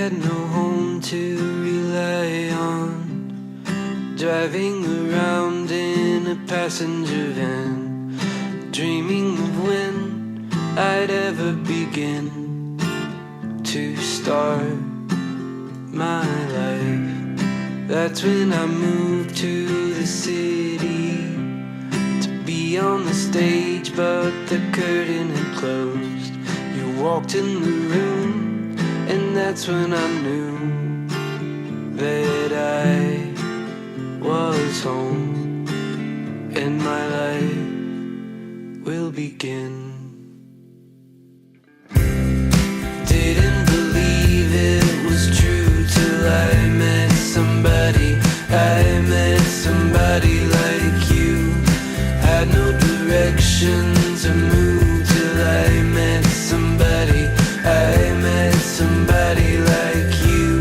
had no home to rely on, driving around in a passenger van, dreaming of when I'd ever begin to start my life. That's when I moved to the city to be on the stage, but the curtain had closed. You walked in the room, and that's when I knew that I was home, and my life will begin. Didn't believe it was true till I met somebody. I met somebody like you. Had no direction to move till I met somebody. I met somebody like you.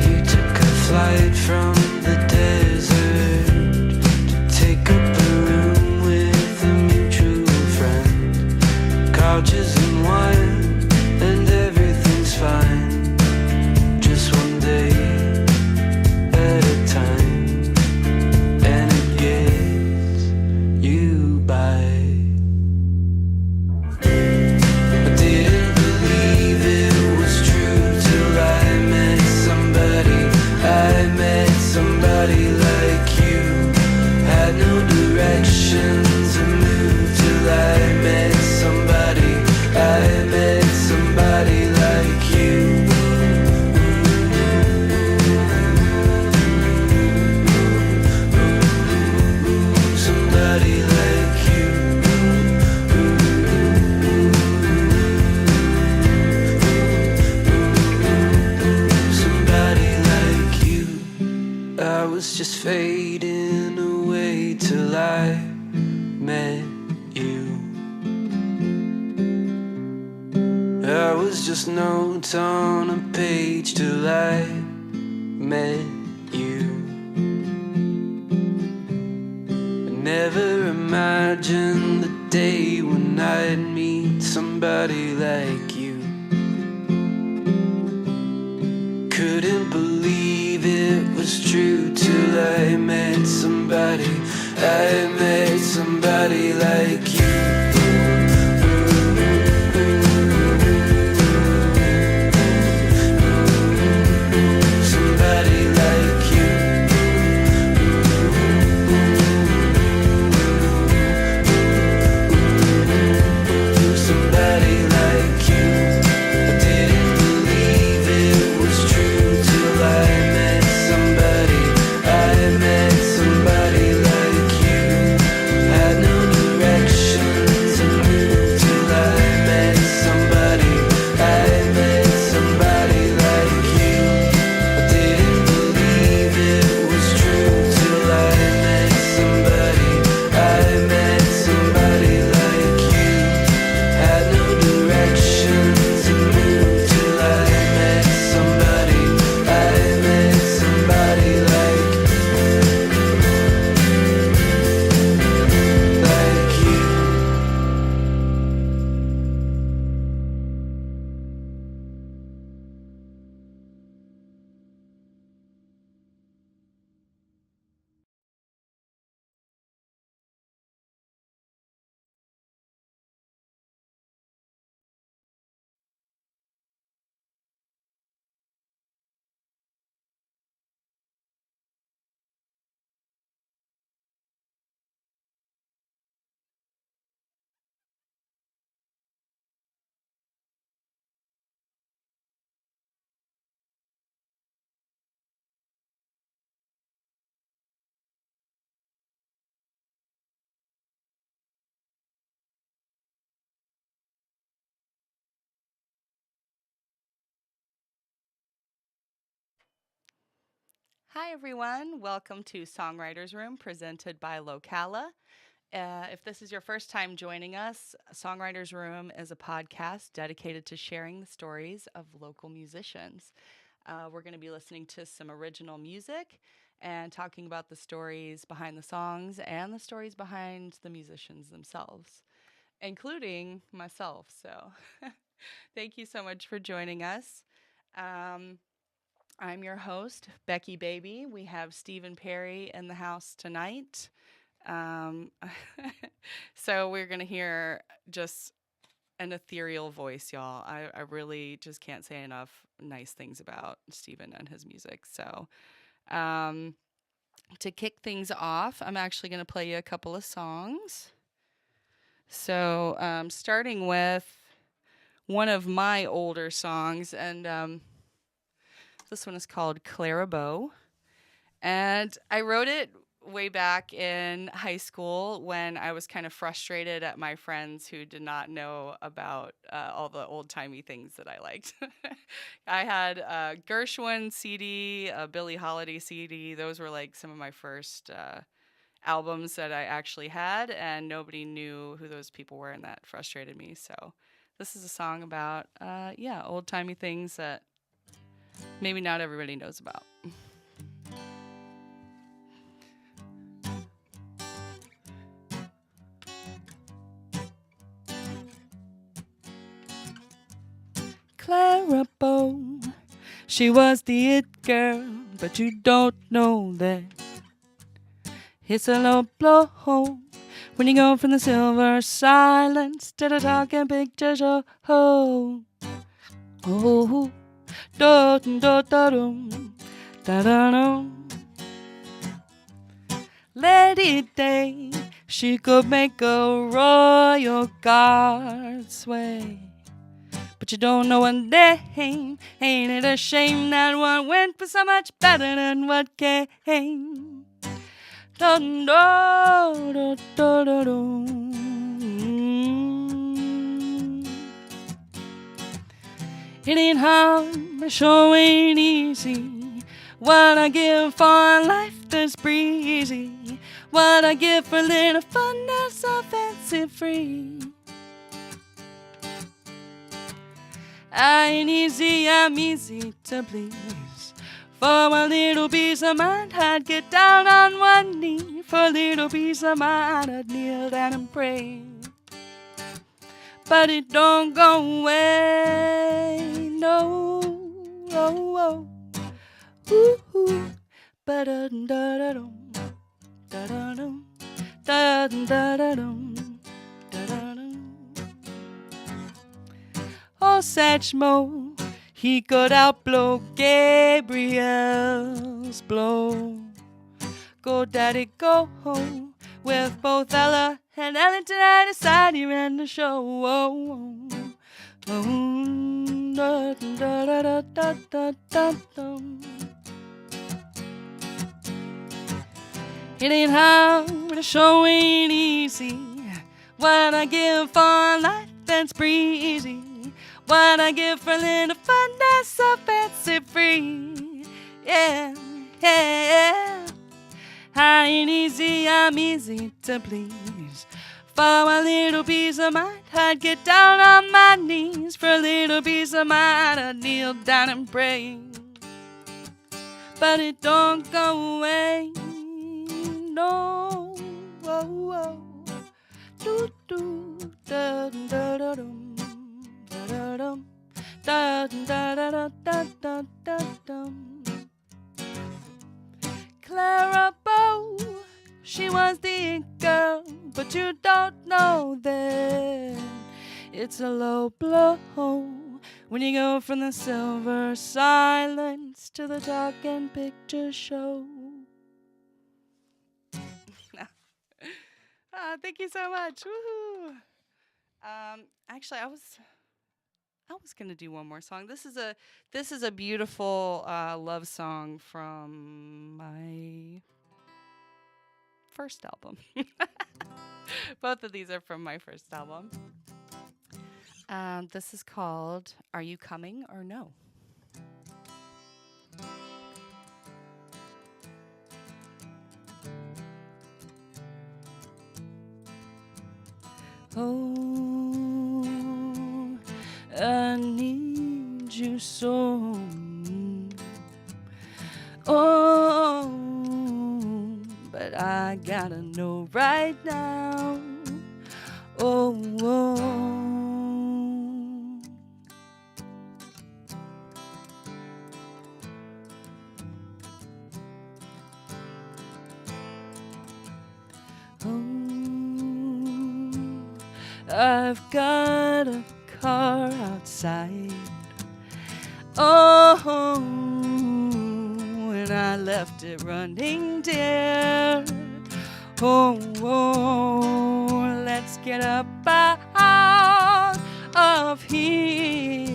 You took a flight from the desert to take up a room with a mutual friend. Couches and wine and everything's fine, just one day at a time, and it gets you by. I didn't believe it was true till I met somebody. I met somebody like you. Had no direction to move till I met somebody. I met somebody like you. Somebody like you. Somebody like you. I was just fading away till I met you. I was just notes on a page till I met you. I never imagined the day when I'd meet somebody like you. Couldn't believe it was true till I met somebody. I met somebody like you. Somebody like you. Somebody like you. I didn't believe it was true till I met somebody. I met somebody like you. Had no direction to move till I met somebody. I met somebody like you. I didn't believe it was true till I met somebody. I met somebody like you. Had no direction to move till I met somebody. I met somebody like you. Hi, everyone. Welcome to Songwriters Room presented by Locala. If this is your first time joining us, Songwriters Room is a podcast dedicated to sharing the stories of local musicians. We're going to be listening to some original music and talking about the stories behind the songs and the stories behind the musicians themselves, including myself. So thank you so much for joining us. Um, I'm your host, Becky Baby. We have Stephen Perry in the house tonight. Um, so we're going to hear just an ethereal voice, y'all. I really just can't say enough nice things about Stephen and his music. So um, to kick things off, I'm actually going to play you a couple of songs. So starting with one of my older songs, and this one is called Clara. And I wrote it way back in high school when I was kind of frustrated at my friends who did not know about all the old timey things that I liked. I had a Gershwin CD, a Billie Holiday CD. Those were like some of my first albums that I actually had, and nobody knew who those people were, and that frustrated me. So this is a song about, old timey things that maybe not everybody knows about. Clara, she was the it girl, but you don't know that. It's a low blow when you go from the silver silence to the talking picture show. Oh, oh, da da da dum, da da dum. Lady Day, she could make a royal guard sway. But you don't know her name. Ain't it a shame that one went for so much better than what came? Dun, dun, dun, dun, dun, dun. It ain't hard, it sure ain't easy. What I give for a life that's breezy. What I give for a little fun that's so fancy free. I ain't easy, I'm easy to please. For a little piece of mind, I'd get down on one knee. For a little piece of mind, I'd kneel down and pray. But it don't go away, no. Oh, oh. Ooh, ooh. Ba-da-dum, da-da-dum, da-da-dum, da-da-dum, da-da-dum. Oh, Satchmo, he could outblow Gabriel's blow. Go, daddy, go home with both Ella and Ellington at his side. He ran the show. Oh, oh, oh, da, da, da, da, da, da, da, da. It ain't hard, it sure ain't easy. What I give for a life that's breezy. What I give for a little fun that's so fancy free. Yeah, yeah. I ain't easy, I'm easy to please. For a little piece of mind, I'd get down on my knees. For a little piece of mind, I'd kneel down and pray. But it don't go away, no. Oh, oh. Do, do, da, da, da, dum. Da-da-dum, da-da-da-da-da-da-da-dum. Clara Bow, she was the girl, but you don't know that. It's a low blow when you go from the silver silence to the talking picture show. Thank you so much. Woohoo! Actually, I was gonna do one more song. This is a beautiful love song from my first album. Both of these are from my first album. This is called "Are You Coming or No?" Oh, I need you so. Oh, I gotta know right now. Oh, oh. I've got a car outside. Oh, and I left it running there. Oh, oh, let's get up out of here.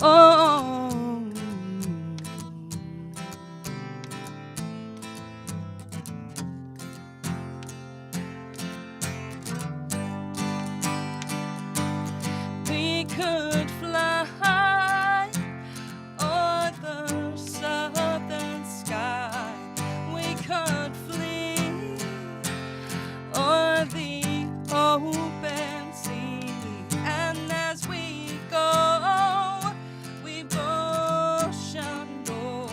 Oh. We could fly o'er the southern sky. We could flee o'er the open sea. And as we go, we both shall know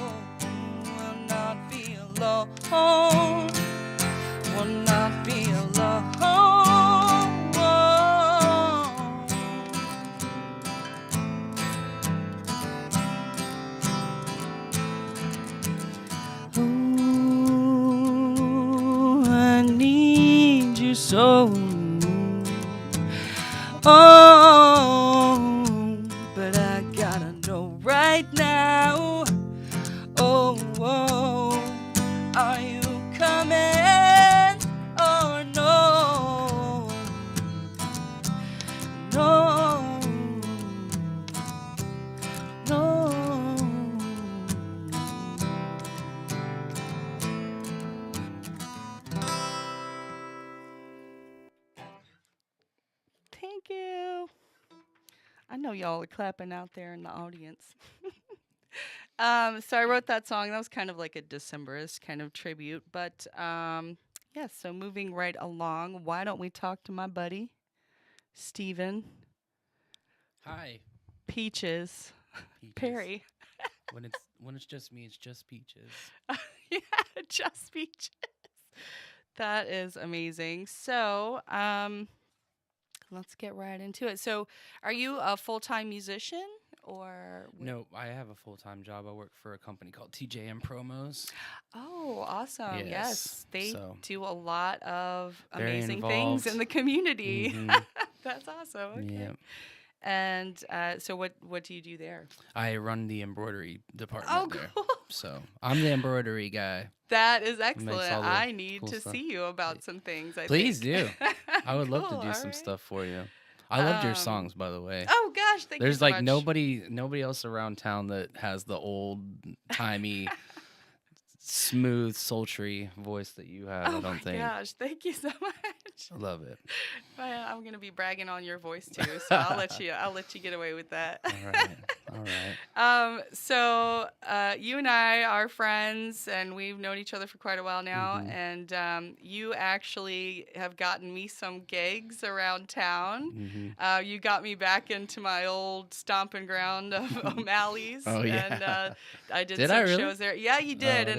we'll not be alone. We'll not be alone. I need you so. Oh, but I gotta know right now. Oh, oh, are you coming or no? No, no. Thank you. I know y'all are clapping out there in the audience. So I wrote that song. That was kind of like a Decemberist kind of tribute. But yeah, so moving right along, why don't we talk to my buddy, Stephen Hi. Peaches Peaches. Perry. When it's just me, it's just Peaches. Yeah, just Peaches. That is amazing. So let's get right into it. So are you a full-time musician or? No, I have a full-time job. I work for a company called TJM Promos. Oh, awesome. Yes. Yes, They so do a lot of very amazing things in involved. the community. Mhm. That's awesome. Okay. Yeah. And so what do you do there? I run the embroidery department Oh, there. cool. So I'm the embroidery guy. That is Makes excellent. all the I need cool to stuff. see you about some things, I Please think. do. I would love Cool, to do all some right. stuff for you. I loved your Um, songs, by the way. Oh gosh, thank you There's so like much. nobody else around town that has the old timey, smooth, sultry voice that you have. Oh I don't my think. gosh, thank you so much. I love it. Well, I'm gonna be bragging on your voice too, so I'll let you get away with that. All right. All right. So you and I are friends, and we've known each other for quite a while now. Mhm. And you actually have gotten me some gigs around town. Mhm. You got me back into my old stomping ground of O'Malley's. Oh, yeah. And I did Did some I really? shows there. Yeah, you Oh, did. I And didn't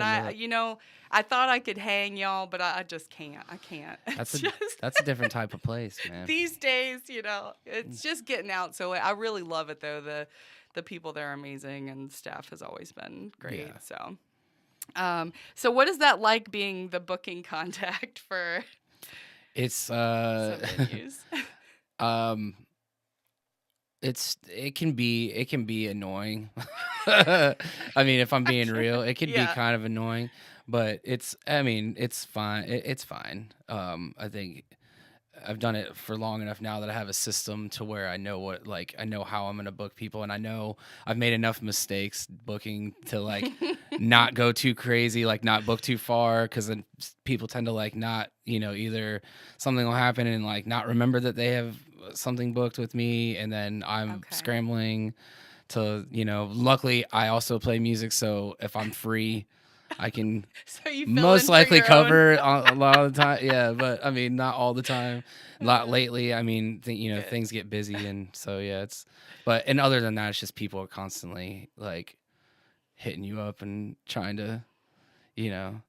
know that. I thought I could hang y'all, but I just can't. I can't. That's It's a just that's a different type of place, man. these days, it's just getting out. So I really love it though. The people there are amazing, and staff has always been great. Yeah. So what is that like being the booking contact for It's some venues? it can be annoying. I mean, if I'm being real, it can be Yeah. kind of annoying, but it's fine. It's fine. I think I've done it for long enough now that I have a system to where I know I know how I'm gonna book people, and I know I've made enough mistakes booking to like not go too crazy, like not book too far, because then people tend to like not, either something will happen and like not remember that they have something booked with me, and then I'm Okay. scrambling to, luckily I also play music, so if I'm free, I can So you fill most in for likely your cover a lot of the time. Yeah, but I mean, not all the time. A lot own. lately. I mean, Good. things get busy, and so yeah, and other than that, it's just people are constantly like hitting you up and trying to, you know,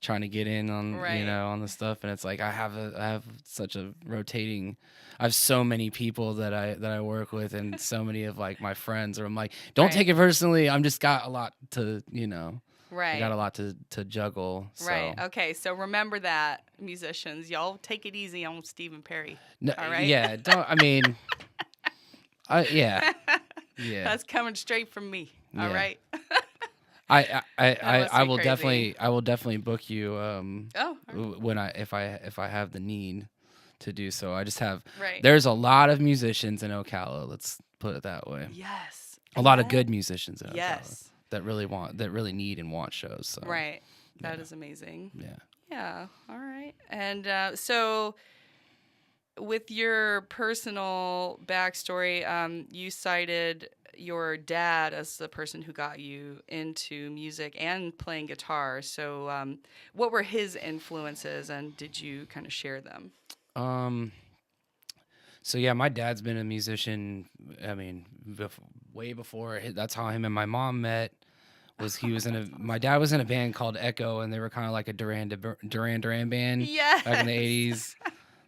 trying to get in on, Right. you know, on the stuff. And it's like, I have such a rotating, I have so many people that I work with, and so many of like my friends, or I'm like, don't Right. take it personally. I'm just got a lot to, you know, I got Right. a lot to juggle. So. Right. Okay. So remember that, musicians, y'all take it easy on Stephen Perry. No, All right. yeah, don't, I mean, yeah. That's coming straight from me. All Yeah. right. I must I be will crazy. definitely book you Oh. All right. when if I have the need to do so. I just have Right. there's a lot of musicians in Ocala, let's put it that way. Yes. A lot of Yeah. good musicians in Ocala Yes. that really need and want shows. So. Right. That yeah. is amazing. Yeah. Yeah. All right. And so, with your personal backstory, you cited your dad as the person who got you into music and playing guitar. So, what were his influences, and did you kind of share them? So yeah, my dad's been a musician. I mean, way before. That's how him and my mom met. He was in a my dad was in a band called Echo, and they were kind of like a Duran band Yes. back in the 80s,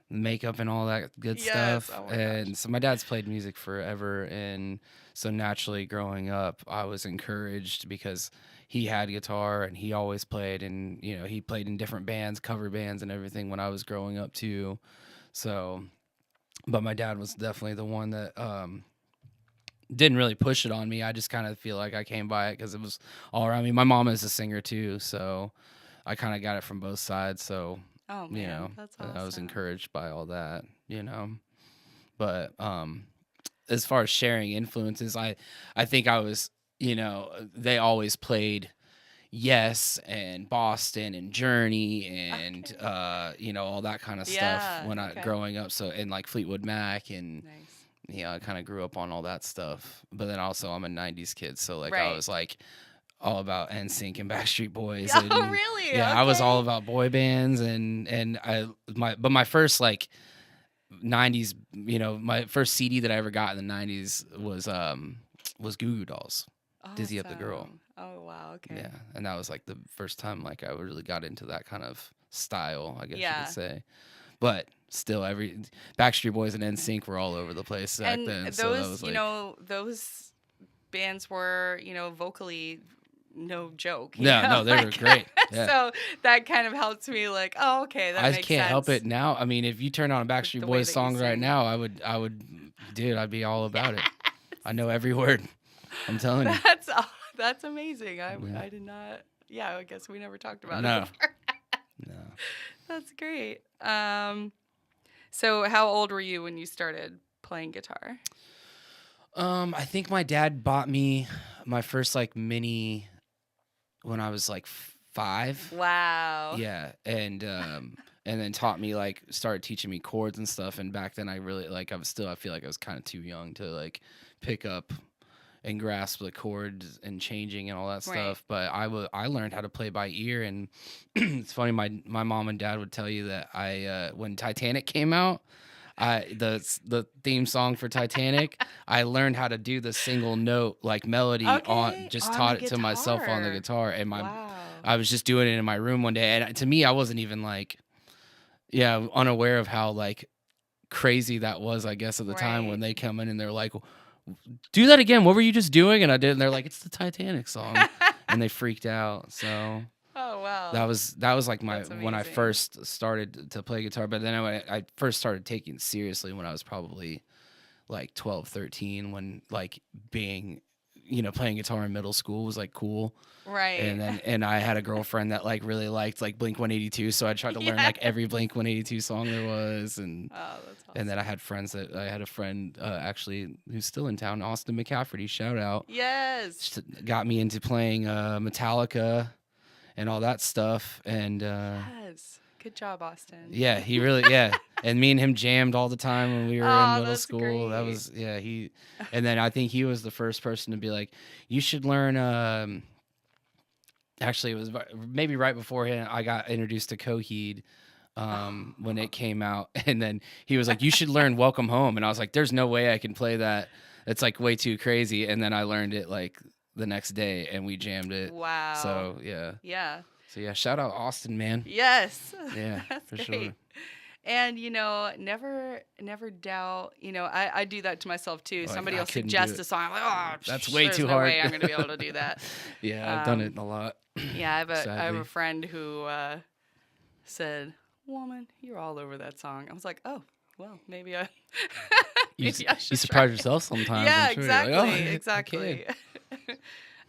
makeup and all that good Yes. stuff. Oh my And gosh. so my dad's played music forever, and so naturally growing up, I was encouraged because he had guitar and he always played, and you know, he played in different bands, cover bands and everything when I was growing up too. So, but my dad was definitely the one that didn't really push it on me. I just kind of feel like I came by it because it was all around me. My mom is a singer too, so I kind of got it from both sides. So, Oh man, you know, that's I was awesome. encouraged by all that, you know. But as far as sharing influences, I think I was, you know, they always played Yes and Boston and Journey and you know, all that kind of stuff Yeah, when I okay. growing up. So, and like Fleetwood Mac, and Nice. yeah, I kind of grew up on all that stuff. But then also I'm a 90s kid, so like I Right. was like all about NSYNC and Backstreet Boys. Oh, And really? yeah, I was all Okay. about boy bands, and my first like 90s, you know, my first CD that I ever got in the 90s was Goo Goo Dolls, Dizzy Up the Girl. Awesome. Oh wow. Okay. Yeah, and that was like the first time like I really got into that kind of style, I guess you Yeah. could say. But still, every Backstreet Boys and NSYNC were all over the place back And then. So that those, was you like, know, those bands were, you know, vocally no joke. You no, know? no, they were Like, great. Yeah. So that kind of helps me like, oh, okay, that I makes can't sense. help it now. I mean, if you turn on a Backstreet the way Boys that you song right sing. now, I would, dude, I'd be all about it. I know every word. I'm telling you. That's amazing. Yeah. I did not. Yeah, I guess we never talked about No. it before. No. That's great. So how old were you when you started playing guitar? I think my dad bought me my first like mini when I was like 5. Wow. Yeah, and then taught me like started teaching me chords and stuff. And back then I really like I feel like I was kind of too young to like pick up and grasp the chords and changing and all that Right. stuff. But I learned how to play by ear, and it's funny. My mom and dad would tell you that I when Titanic came out. The theme song for Titanic, I learned how to do the single note like melody Okay, just on taught the it to myself on the guitar. guitar, and Wow. I was just doing it in my room one day, and to me I wasn't even like unaware of how like crazy that was, I guess, at the time when Right. they come in and they're like, do that again, what were you just doing? And I did, and they're like, it's the Titanic song. And they freaked out. So Oh wow. that was like my That's when I amazing. first started to play guitar. But then I first started taking it seriously when I was probably like 12, 13, when like being, you know, playing guitar in middle school was like cool. Right. And I had a girlfriend that like really liked like Blink 182, so I tried to learn like every Blink 182 song there was. And Oh, that's awesome. and then I had a friend actually who's still in town, Austin McCafferty, shout out, Yes. got me into playing Metallica and all that stuff. And Yes. Good job, Austin. yeah, he really, yeah. And me and him jammed all the time when we were Oh, in middle that's school. That great. was, and then I think he was the first person to be like, you should learn, actually it was maybe right before I got introduced to Coheed, when it came out. And then he was like, you should learn Welcome Home. And I was like, there's no way I can play that. It's like way too crazy. And then I learned it like the next day and we jammed it. Wow. So yeah. Yeah. So yeah, shout out Austin, man. Yes. Yeah, That's for great. sure. And never doubt. I do that to myself too. Like, Somebody I will couldn't do suggest it. a song. I'm like, oh, That's way there's too no hard. way I'm gonna be able to do that. Yeah, I've done it a lot. Yeah, I have Sadly. a friend who said, "Woman, you're all over that song." I was like, "Oh, well, maybe I." You, maybe I should you try surprise it." yourself sometimes. Yeah, I'm sure. You're exactly, like, oh, I exactly.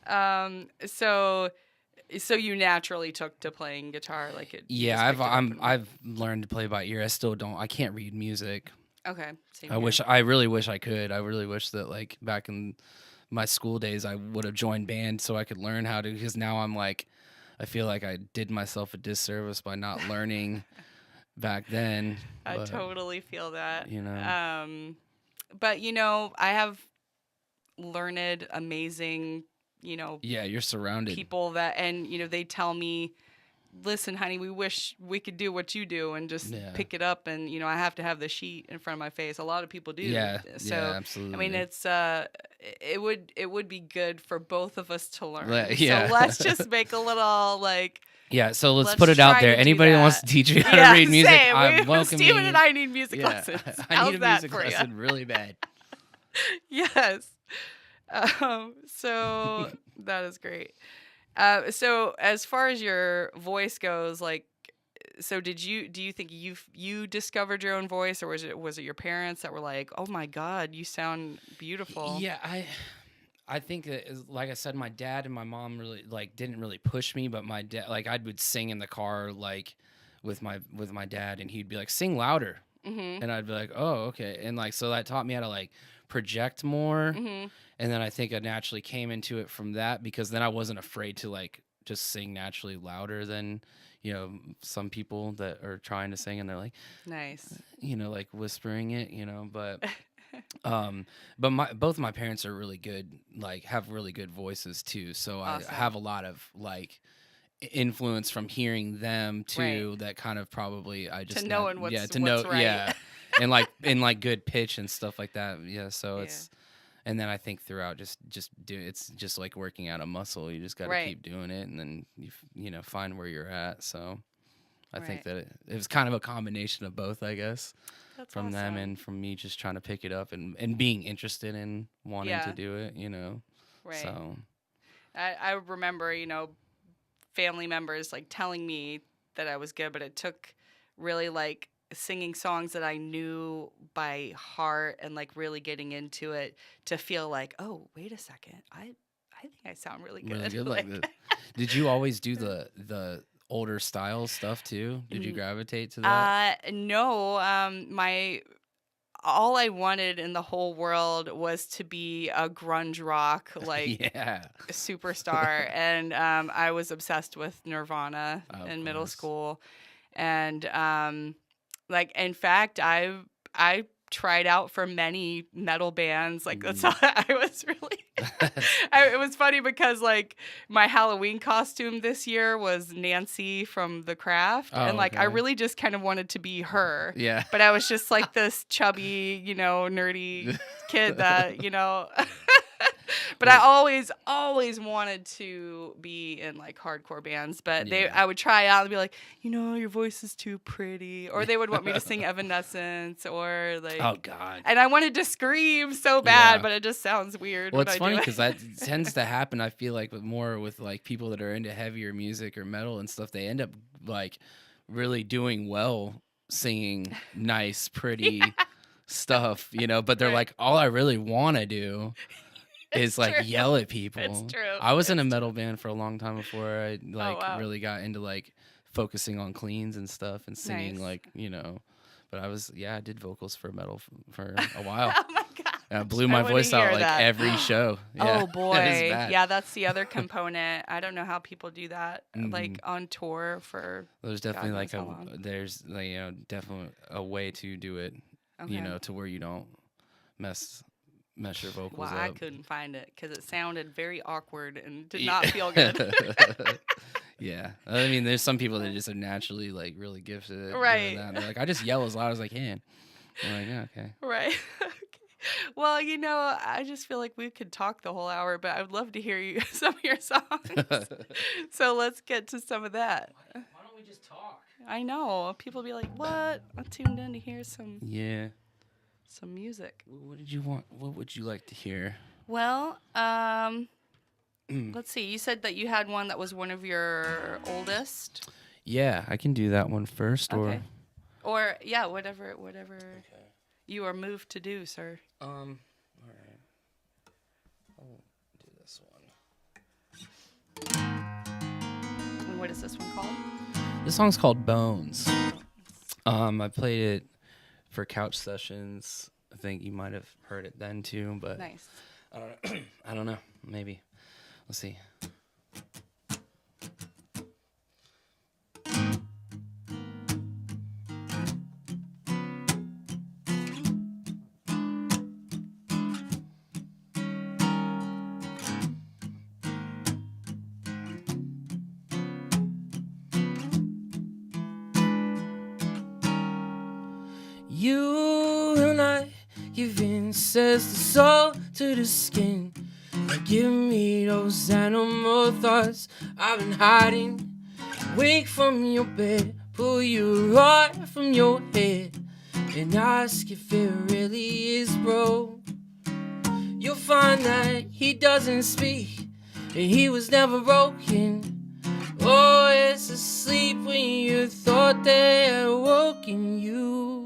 can. So you naturally took to playing guitar, like it. You Yeah, just picked it up and- I've learned to play by ear. I still don't. I can't read music. Okay. Same I here. wish. I really wish I could. I really wish that like back in my school days, I would have joined band so I could learn how to. Because now I'm like, I feel like I did myself a disservice by not learning back then. I but, totally feel that. You know. But I have learned amazing, Yeah, you're surrounded. people that, and they tell me, listen, honey, we wish we could do what you do and just Yeah. pick it up, and I have to have the sheet in front of my face. A lot of people do. Yeah. So yeah, absolutely. I mean, it's it would be good for both of us to learn. Yeah. So let's just make a little like. Yeah, so let's Let's put it out try there. to do Anybody that wants that. to teach you how Yeah, to read music, same. I'm welcoming. Steven and I need music Yeah. lessons. I How's need a that music for ya? lesson really bad. Yes. So that is great. So as far as your voice goes, like, so do you think you discovered your own voice, or was it your parents that were like, oh my God, you sound beautiful? Yeah, I think that like I said, my dad and my mom really like didn't really push me, but my dad, like, I would sing in the car like with my dad, and he'd be like, sing louder, Mm-hmm. and I'd be like, oh, okay, and like so that taught me how to like project more, Mm-hmm. and then I think I naturally came into it from that, because then I wasn't afraid to like just sing naturally louder than some people that are trying to sing and they're like Nice. like whispering it, but both my parents are really good, like have really good voices too, so Awesome. I have a lot of like influence from hearing them too, that kind of probably I just knowing what's right. yeah, and like good pitch and stuff like that, so it's, and then I think throughout just do, it's just like working out a muscle. You just got to keep doing it, and then you find where you're at. So I think that it was kind of a combination of both, I guess. That's from them awesome. and from me just trying to pick it up and being interested in wanting to do it, Right. So I remember, family members like telling me that I was good, but it took really like singing songs that I knew by heart and like really getting into it to feel like, oh, wait a second, I think I sound really good. really good like this. Did you always do the older style stuff too? Did you gravitate to that? No. All I wanted in the whole world was to be a grunge rock like superstar, and I was obsessed with Nirvana in middle school, and like in fact I tried out for many metal bands. Like that's how I was really. It was funny because like my Halloween costume this year was Nancy from The Craft, and like I really just kind of wanted to be her. Yeah. But I was just like this chubby, nerdy kid that But I always wanted to be in like hardcore bands. But I would try out and be like, your voice is too pretty, or they would want me to sing Evanescence, or like, oh God. and I wanted to scream so bad, but it just sounds weird. Well, it's funny because that tends to happen. I feel like with like people that are into heavier music or metal and stuff, they end up like really doing well singing nice, pretty stuff, but they're like, all I really want to do is like yell at people. It's true. I was in a metal band for a long time before I really got into like focusing on cleans and stuff and singing like but I did vocals for metal for a while. Oh my God. I blew my voice out like every show. Yeah. Oh boy. Yeah, that's the other component. I don't know how people do that like on tour for. There's definitely like definitely a way to do it. To where you don't mess your vocals well, up. I couldn't find it because it sounded very awkward and did not feel good. Yeah, I mean, there's some people that just are naturally like really gifted at doing that. They're like, I just yell as loud as I can. I'm like, yeah, okay. Right. Well, I just feel like we could talk the whole hour, but I would love to hear you some of your songs. So let's get to some of that. Why don't we just talk? I know people be like, "What? I tuned in to hear some Yeah. music." What did you want? What would you like to hear? Well, let's see. You said that you had one that was one of your oldest. Yeah, I can do that one first, Okay. Or yeah, whatever Okay. you are moved to do, sir. All right. I'll do this one. And what is this one called? This song's called Bones. I played it for couch sessions. I think you might have heard it then too, but Nice. I don't know. I don't know. Maybe. Let's see. You and I give in, says the soul to the skin. Now give me those animal thoughts I've been hiding. Wake from your bed, pull your heart from your head, and ask if it really is broke. You'll find that he doesn't speak, and he was never broken. Oh, it's asleep when you thought they had woken you.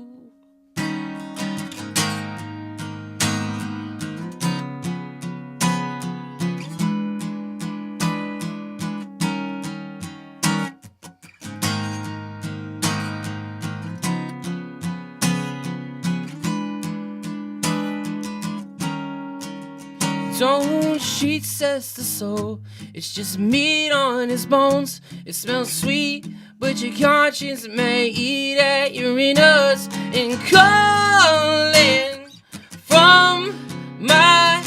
Don't sheet, says the soul. It's just meat on his bones. It smells sweet, but your conscience may eat at your innards. And calling from my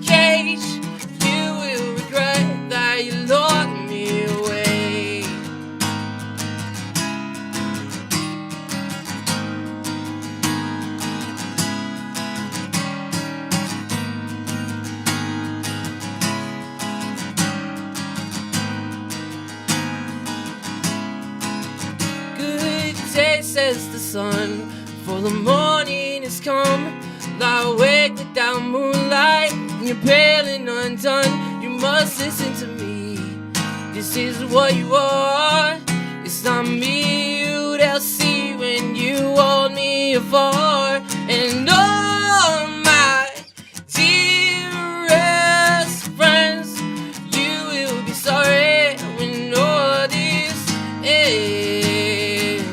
cage, you will regret that you locked me away. Good day, says the sun, for the morning has come. Lie awake without moonlight, and you're pale and undone. You must listen to me, this is what you are. It's not me you they'll see when you hold me afar. And all my dearest friends, you will be sorry when all this ends.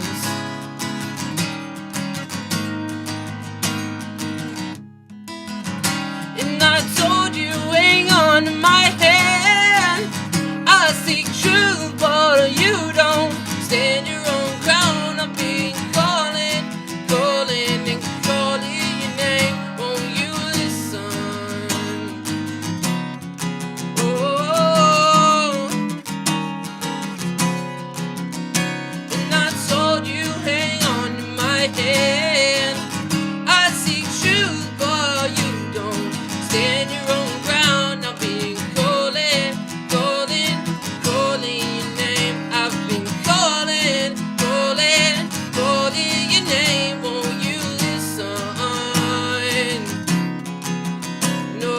And I told you, hang on to my hand. I seek truth, but you don't stand your own ground. I've been calling, calling, and calling your name. Won't you listen? Oh, and I told you, hang on to my hand. I seek truth, but you don't stand your own ground. I've been calling, calling, calling your name. I've been calling, calling, calling your name. Won't you listen? No.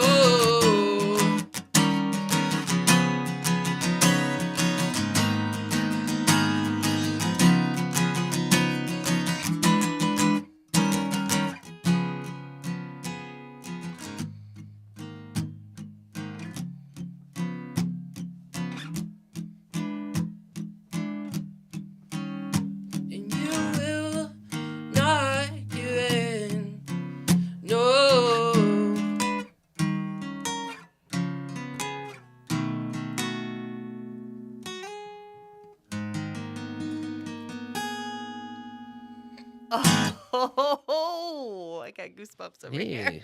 And you will not give in. No. Oh, I got goosebumps over here.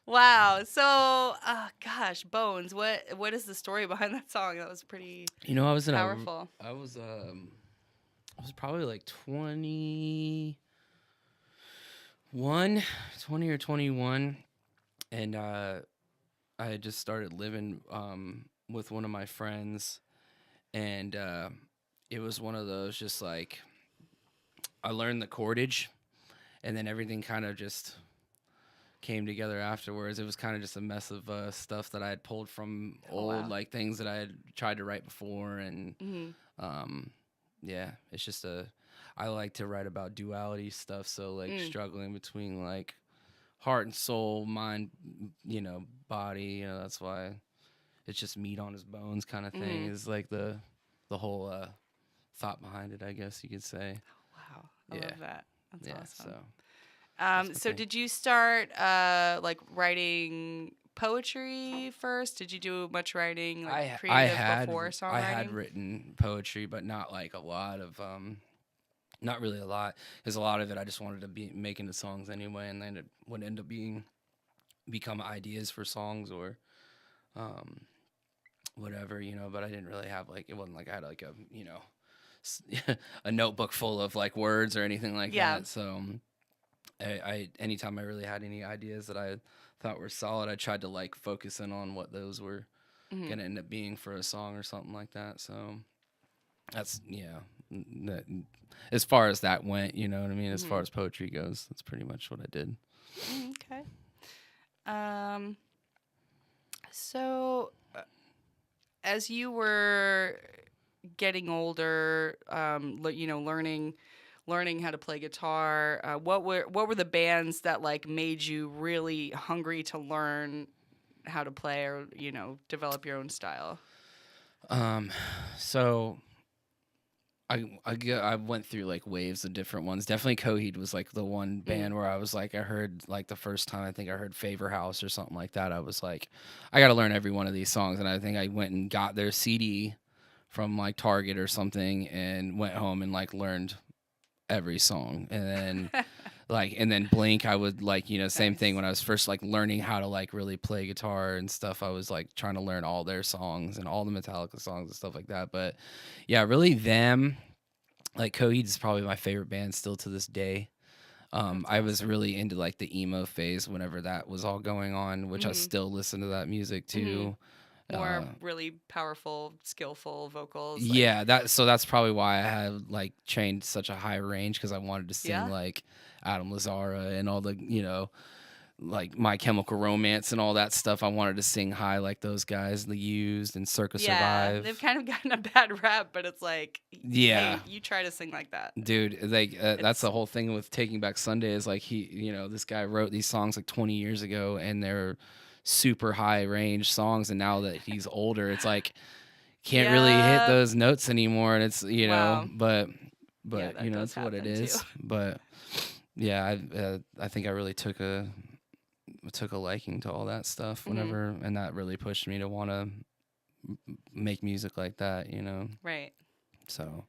Wow. So, gosh, Bones. What is the story behind that song? That was pretty You know, I was powerful. I was probably like 20. 20 or 21, and I had just started living with one of my friends, and it was one of those just like I learned the chordage, and then everything kind of just came together afterwards. It was kind of just a mess of stuff that I had pulled from old like things that I had tried to write before, and yeah, it's just I like to write about duality stuff, so like struggling between like heart and soul, mind, body, that's why it's just meat on his bones kind of thing is like the whole thought behind it, I guess you could say. Wow, I love that. That's awesome. So did you start like writing poetry first? Did you do much writing, like creative before songwriting? I had written poetry, but not like a lot of not really a lot, because a lot of it I just wanted to be making the songs anyway, and then it would end up become ideas for songs or whatever, but I didn't really have like, it wasn't like I had like a a notebook full of like words or anything like that. So I anytime I really had any ideas that I thought were solid, I tried to like focus in on what those were gonna end up being for a song or something like that. So that's that, as far as that went, you know what I mean? As far as poetry goes, that's pretty much what I did. Okay. So as you were getting older, learning how to play guitar, what were the bands that like made you really hungry to learn how to play or develop your own style? So I went through like waves of different ones. Definitely Coheed was like the one band where I was like, I heard like the first time I think I heard Favor House or something like that. I was like, I got to learn every one of these songs. And I think I went and got their CD from like Target or something and went home and like learned every song. And then and then Blink, I would like, same thing when I was first like learning how to like really play guitar and stuff. I was like trying to learn all their songs and all the Metallica songs and stuff like that. But yeah, really them, like Coheed is probably my favorite band still to this day. I was really into like the emo phase whenever that was all going on, which I still listen to that music too. More really powerful, skillful vocals. Yeah, that's probably why I had like trained such a high range, because I wanted to sing like Adam Lazzara and all the like My Chemical Romance and all that stuff. I wanted to sing high like those guys, The Used and Circa Survive. They've kind of gotten a bad rap, but it's like, hey, you try to sing like that, dude. Like that's the whole thing with Taking Back Sunday is like this guy wrote these songs like 20 years ago, and they're super high range songs, and now that he's older, it's like can't really hit those notes anymore, and it's but it's what it is too. But yeah, I think I really took a liking to all that stuff whenever, and that really pushed me to want to make music like that, right? So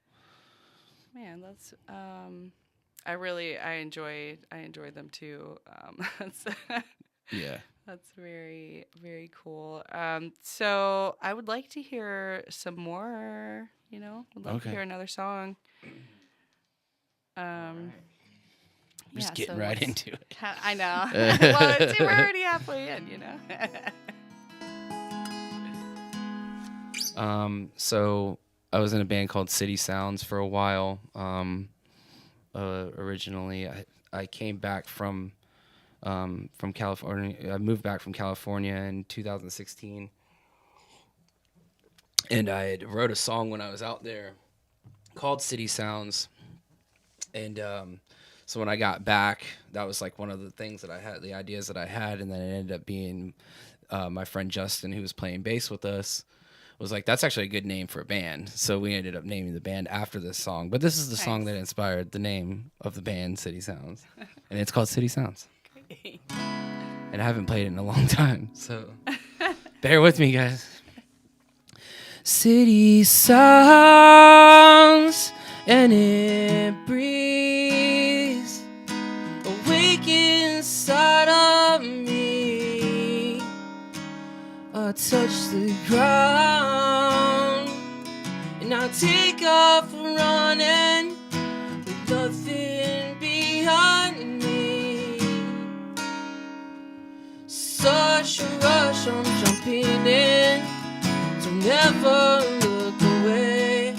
man, that's I enjoy them too. Yeah. That's very, very cool. So I would like to hear some more, would like to hear another song. Just getting right into it. I know. Well, we're already halfway in, So I was in a band called City Sounds for a while. Originally, I came back from California. I moved back from California in 2016, and I wrote a song when I was out there called City Sounds. And so when I got back, that was like one of the things that I had, the ideas that I had, and then it ended up being my friend Justin, who was playing bass with us, was like, that's actually a good name for a band. So we ended up naming the band after this song. But this is the song that inspired the name of the band, City Sounds. And it's called City Sounds. Great. And I haven't played it in a long time, so bear with me, guys. City sounds, and it breathes awake inside of me. I touch the ground, and I take off running with nothing behind me. a rush, I'm jumping in. So never look away,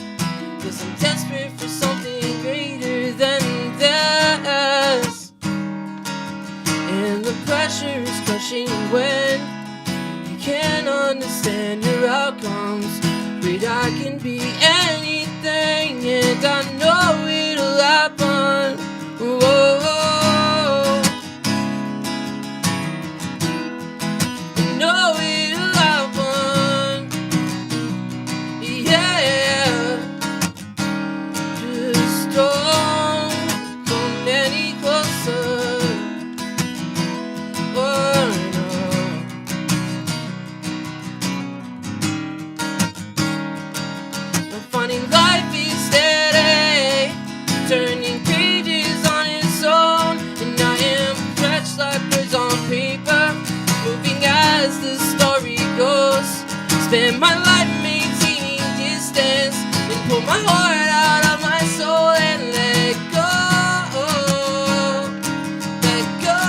'cause I'm desperate for something greater than this. And the pressure is crushing when you can't understand your outcomes. Afraid I can be anything, and I know it'll happen. Whoa. I know it'll happen. Yeah. Just don't come any closer. Oh, no. I'm finding life is steady, turning pages on its own, and I am stretched like words on paper, moving as the story goes. Spend my life maintaining distance, and pull my heart out of my soul and let go. Let go.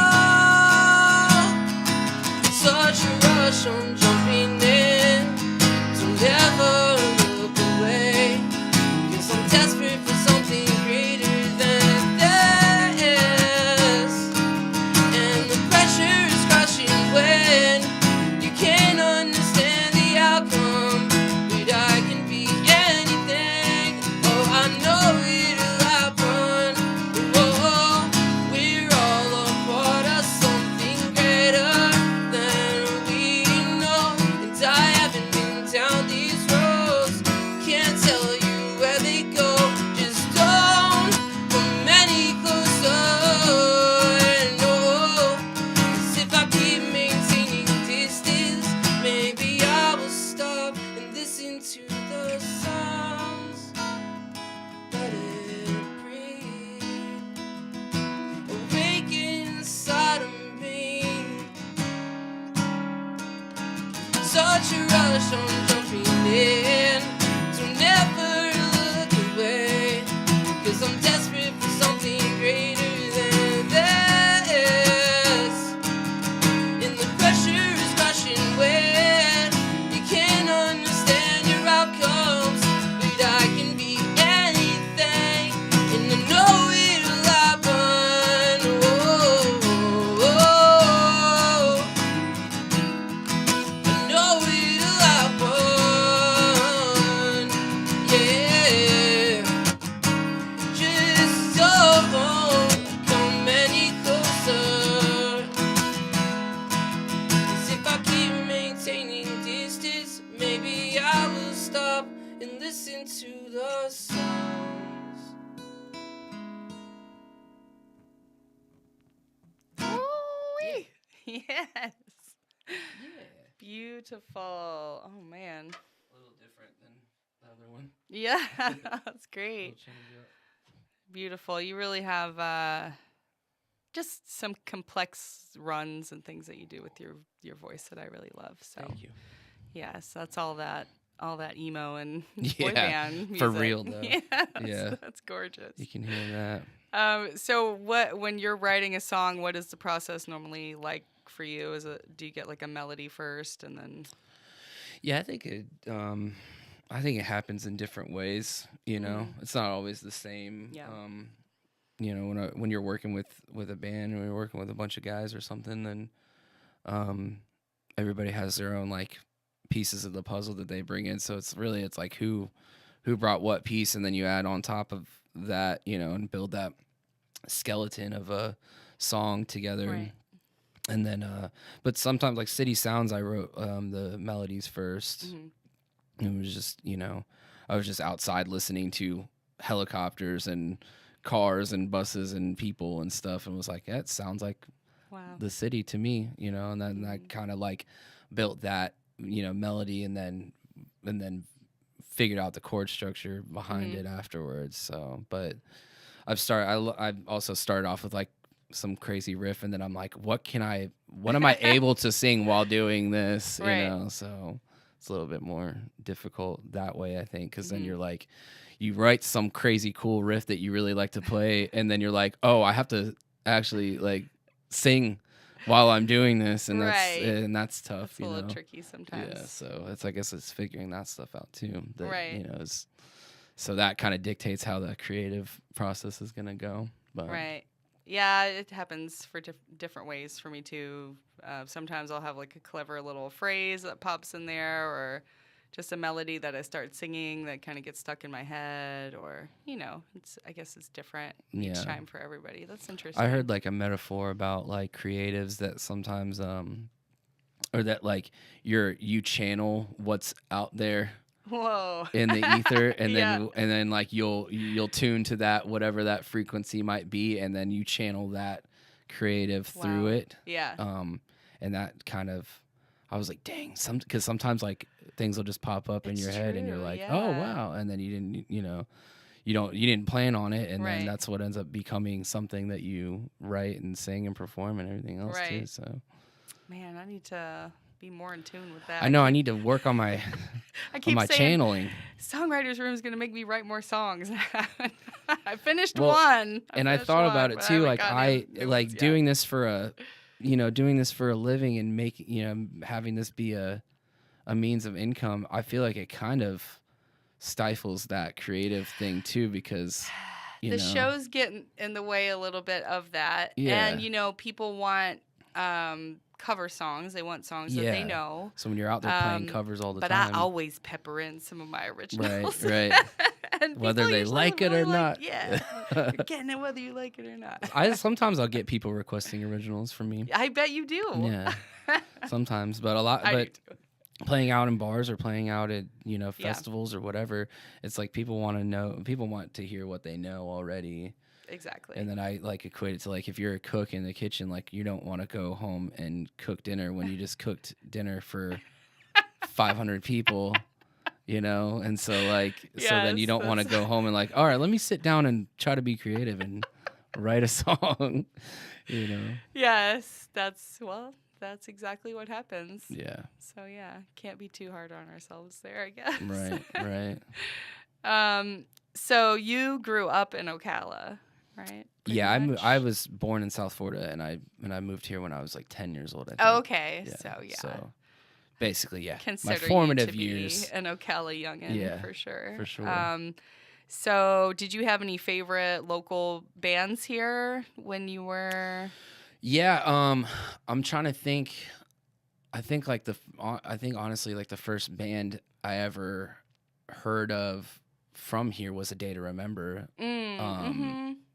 Such a rush, I'm jumping in. So never look away, 'cause I'm desperate for something greater than this. And the pressure is crushing when you can't understand the outcome. But I can be anything. Oh, I know it'll happen. Whoa, we're all a part of something greater than we know. And I haven't been down these roads, can't tell you where they go. Just don't come any closer. No, 'cause if I keep maintaining distance, maybe I will stop and listen to the sounds. Let it breathe, awake inside of me. Such a rush, I'm jumping in. So never look away, 'cause I'm desperate for something greater than this. And the pressure is crushing when you can't understand your outcomes. But I can be anything, and I know it'll happen. Whoa. I know it'll happen. Yeah. Just don't come any closer. 'Cause if I keep maintaining distance, maybe I will stop and listen to the sounds. Ooh-wee. Yes. Yeah. Beautiful. Oh man. A little different than the other one. Yeah, that's great. Little change up. Beautiful. You really have just some complex runs and things that you do with your voice that I really love. So Thank you. yes, that's all that emo and boy Yeah, band music. for real, though. Yes, Yeah. that's gorgeous. You can hear that. So when you're writing a song, what is the process normally like for you? Do you get like a melody first and then? Yeah, I think it happens in different ways. You know, it's not always the same. Yeah. You know, when you're working with a band or you're working with a bunch of guys or something, then everybody has their own like pieces of the puzzle that they bring in. So it's like who brought what piece, and then you add on top of that, you know, and build that skeleton of a song together. Right. And then but sometimes like City Sounds, I wrote the melodies first. Mm-hmm. It was just, you know, I was just outside listening to helicopters and cars and buses and people and stuff, and was like, that sounds like Wow. the city to me, you know. And then I kind of like built that, you know, melody, and then figured out the chord structure behind it afterwards. So, but I've also started off with like some crazy riff, and then I'm like, what am I able to sing while doing this? Right. You know, so it's a little bit more difficult that way, I think, because then you're like, you write some crazy cool riff that you really like to play, and then you're like, oh, I have to actually like sing while I'm doing this, and Right. that's tough, It's a you little know. tricky sometimes. Yeah, so I guess it's figuring that stuff out too. That Right. so that kind of dictates how the creative process is gonna go. But Right. Yeah, it happens for different ways for me too. Sometimes I'll have like a clever little phrase that pops in there, or just a melody that I start singing that kind of gets stuck in my head, or I guess it's different each Yeah. time for everybody. That's interesting. I heard like a metaphor about like creatives that sometimes or that like you channel what's out there Whoa. in the ether, and Yeah. then like you'll tune to that, whatever that frequency might be, and then you channel that creative through Wow. it. Yeah. And that kind of, I was like, dang, because sometimes like things will just pop up in It's your head, and you're true, like, oh yeah. wow, and then you didn't, you didn't plan on it, and then Right. that's what ends up becoming something that you write and sing and perform and everything else too. Right. So Man, I need to be more in tune with that. I know I need to work on my I on keep my saying channeling. Songwriters Room is going to make me write more songs. I finished Well, one. And I finished thought about one, it but too. haven't Like gotten I any new like ones yet. doing this for a living and having this be a means of income. I feel like it kind of stifles that creative thing too, because the shows get in the way a little bit of that. Yeah. And people want cover songs. They want songs that they Yeah. know. So when you're out there playing covers all the But time, I always pepper in some of my originals. right. And Whether people they usually like it really or not. Yeah. You're getting it whether you like it or not. Sometimes I'll get people requesting originals from me. I bet you do. Yeah, sometimes, but a lot. I But do too. playing out in bars or playing out at festivals or whatever, it's like people want to hear what they know already. Exactly. And then I like equate it to like if you're a cook in the kitchen, like you don't want to go home and cook dinner when you just cooked dinner for 500 people, and so like so then you Yes, don't want to that's- go home and like, all right, let me sit down and try to be creative and write a song. Yes, that's exactly what happens. Yeah. So yeah, can't be too hard on ourselves there, I guess. Right. So you grew up in Ocala, right? Pretty Yeah, much? I was born in South Florida, and I moved here when I was like 10 years old, I think. Oh, okay. Yeah, So yeah. So basically, yeah. Consider my formative you to years. be an Ocala youngin', Yeah, for sure. for sure. So did you have any favorite local bands here when you were? Yeah, I'm trying to think. I think honestly, like the first band I ever heard of from here was A Day to Remember.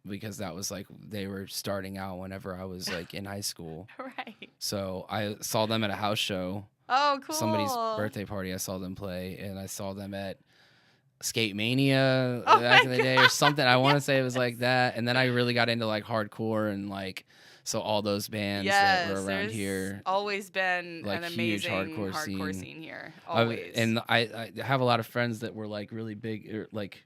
Because that was like they were starting out whenever I was like in high school. Right. So I saw them at a house show. Oh, cool. Somebody's birthday party. I saw them play, and I saw them at Skate Mania Oh back my in the day or something. I want to say it was like that. And then I really got into like hardcore and like so all those bands that were around there's here. always been like, an huge amazing hardcore scene here. I Always. I have a lot of friends that were like really big, like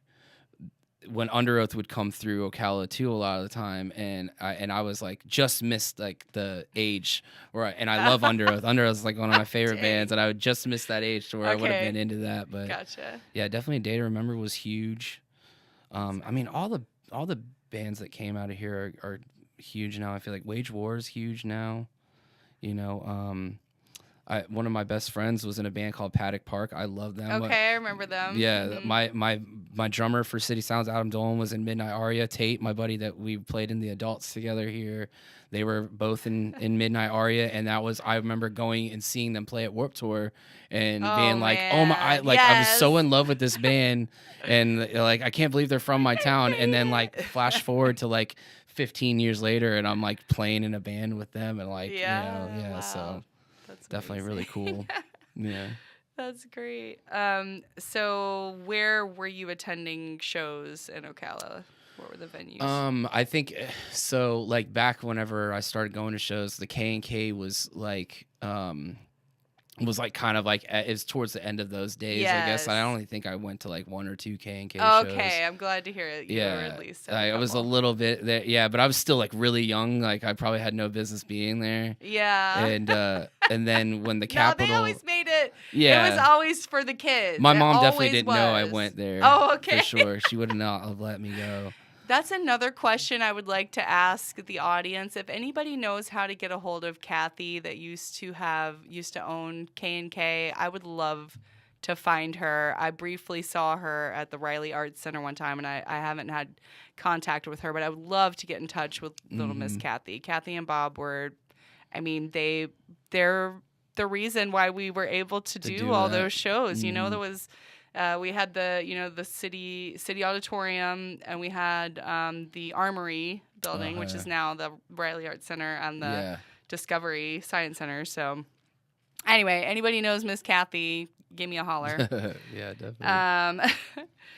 when Under Oath would come through Ocala too a lot of the time, and I was like just missed like the age and I love Under Oath. Under Oath is like one of my favorite Dang. bands, and I would just miss that age to where I would have Okay. been into that. But Gotcha. yeah, definitely A Day to Remember was huge. I mean all the bands that came out of here are huge now. I feel like Wage War is huge now. One of my best friends was in a band called Paddock Park. I love them. Okay, I remember them. Yeah, Mhm. my drummer for City Sounds, Adam Dolan, was in Midnight Aria. Tate, my buddy that we played in the Adults together here, they were both in Midnight Aria, and I remember going and seeing them play at Warped Tour and Oh, being like, oh my, I man. was so Yes. in love with this band, and like I can't believe they're from my town. And then like flash forward to like 15 years later, and I'm like playing in a band with them, and like Wow. so. That's Definitely really amazing. cool. Yeah. That's great. So where were you attending shows in Ocala? What were the venues? I think so. Like back whenever I started going to shows, the K&K was like kind of like it's towards the end of those days. I guess I Yes. only think I went to like 1 or 2 K&K Okay, shows. I'm glad to hear it. You were Yeah, at least at I was a couple. little bit there. Yeah, but I was still like really young. Like I probably had no business being there. Yeah. And then when the No, Capitol, they always made it. yeah, It was always for the kids. my It mom definitely always didn't know I was. went there. Oh, okay. For sure. She would not have let me go. That's another question I would like to ask the audience. If anybody knows how to get a hold of Kathy that used to own K&K, I would love to find her. I briefly saw her at the Riley Arts Center one time, and I haven't had contact with her, but I would love to get in touch with little Miss Kathy. Kathy and Bob were, I mean, they're the reason why we were able to do all that. those shows. You know, there was we had the city auditorium, and we had the Armory building, which is now the Riley Arts Center and the Discovery Science Center. So anyway, anybody knows Miss Kathy, give me a holler. Yeah, definitely.